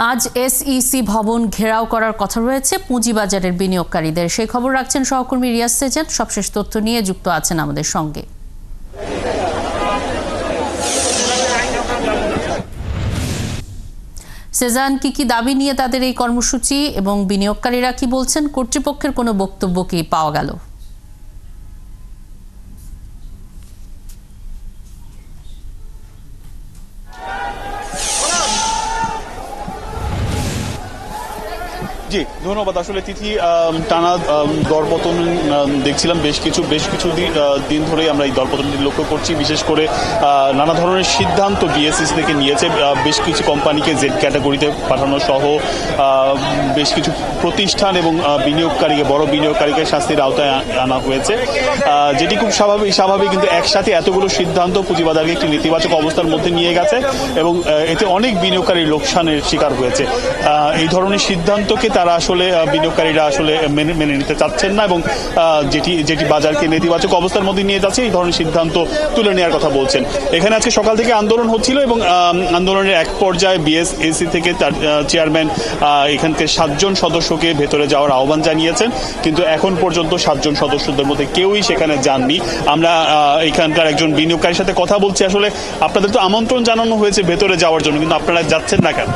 আজ এসইসি ভবন ঘেরাও করার কথা রয়েছে পুঁজিবাজারের বিনিয়োগকারীদের। সেই খবর রাখছেন সহকর্মী রিয়াজ সেজান। সবশেষ তথ্য নিয়ে যুক্ত আছেন আমাদের সঙ্গে। সেজান, কি দাবি নিয়ে তাদের এই কর্মসূচি এবং বিনিয়োগকারীরা কি বলছেন? কর্তৃপক্ষের কোনো বক্তব্য কি পাওয়া গেল? জি ধন্যবাদ। আসলে তিথি, টানা দরপতন দেখছিলাম বেশ কিছু দিন ধরেই আমরা এই দরপতনটি লক্ষ্য করছি। বিশেষ করে নানা ধরনের সিদ্ধান্ত বিএসইসি থেকে নিয়েছে। বেশ কিছু কোম্পানিকে জেড ক্যাটাগরিতে পাঠানো সহ বেশ কিছু প্রতিষ্ঠান এবং বড় বিনিয়োগকারীকে শাস্তির আওতায় আনা হয়েছে, যেটি খুব স্বাভাবিক। কিন্তু একসাথে এতগুলো সিদ্ধান্ত পুঁজিবাজারকে একটি নেতিবাচক অবস্থার মধ্যে নিয়ে গেছে এবং এতে অনেক বিনিয়োগকারী লোকসানের শিকার হয়েছে। এই ধরনের সিদ্ধান্তকে তারা আসলে বিনিয়োগকারীরা আসলে মেনে নিতে চাচ্ছেন না এবং যেটি বাজারকে নেতিবাচক অবস্থার মধ্যে নিয়ে যাচ্ছে, এই ধরনের সিদ্ধান্ত তুলে নেওয়ার কথা বলছেন। এখানে আজকে সকাল থেকে আন্দোলন হচ্ছিল এবং আন্দোলনের এক পর্যায়ে বিএসইসি থেকে তার চেয়ারম্যান এখানকে 7 জন সদস্যকে ভেতরে যাওয়ার আহ্বান জানিয়েছেন, কিন্তু এখন পর্যন্ত 7 জন সদস্যদের মধ্যে কেউই সেখানে যাননি। আমরা এখানকার একজন বিনিয়োগকারীর সাথে কথা বলছি। আসলে আপনাদের তো আমন্ত্রণ জানানো হয়েছে ভেতরে যাওয়ার জন্য, কিন্তু আপনারা যাচ্ছেন না কেন?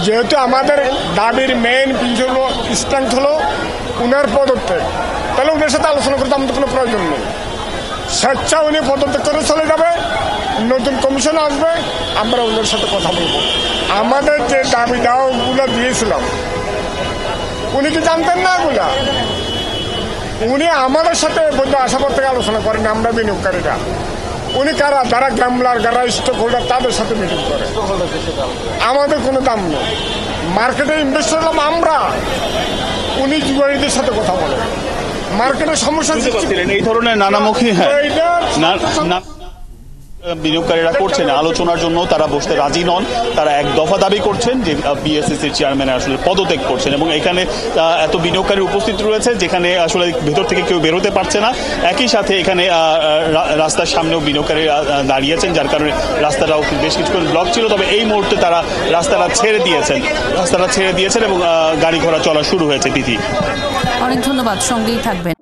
যেহেতু আমাদের দাবির মেইন স্ট্রেংথ হলো উনার পদত্যাগ, তাহলে উনার সাথে আলোচনা করতে আমাদের কোনো প্রয়োজন নেই। স্বেচ্ছা উনি পদত্যাগ করে চলে যাবে, নতুন কমিশন আসবে, আমরা উনার সাথে কথা বলবো। আমাদের যে দাবি দাওয়াগুলো দিয়েছিলাম উনি কি জানতেন না? ওগুলা উনি আমাদের সাথে আসার থেকে আলোচনা করেন। আমরা বিনিয়োগকারীরা, উনি কারা? যারা গ্যামলার, যারা স্টক হোল্ডার, তাদের সাথে মিটিং করে। আমাদের কোনো দাম নেই। মার্কেটে ইনভেস্টর হলাম আমরা, উনি জুয়ারিদের সাথে কথা বলেন। মার্কেটের সমস্যা এই ধরনের নানামুখী বিনিয়োগকারীরা করছেন আলোচনার জন্য, তারা বসতে রাজি নন। তারা এক দফা দাবি করছেন যে বিএসইসির চেয়ারম্যান আসলে পদত্যাগ করছেন এবং এখানে এত বিনিয়োগকারী উপস্থিত রয়েছে যেখানে আসলে ভেতর থেকে কেউ বেরোতে পারছে না। একই সাথে এখানে রাস্তার সামনেও বিনিয়োগকারীরা দাঁড়িয়েছেন, যার কারণে রাস্তাটাও বেশ কিছুক্ষণ ব্লক ছিল। তবে এই মুহূর্তে তারা রাস্তাটা ছেড়ে দিয়েছেন এবং গাড়ি ঘোড়া চলা শুরু হয়েছে। তিথি, অনেক ধন্যবাদ, সঙ্গেই থাকবেন।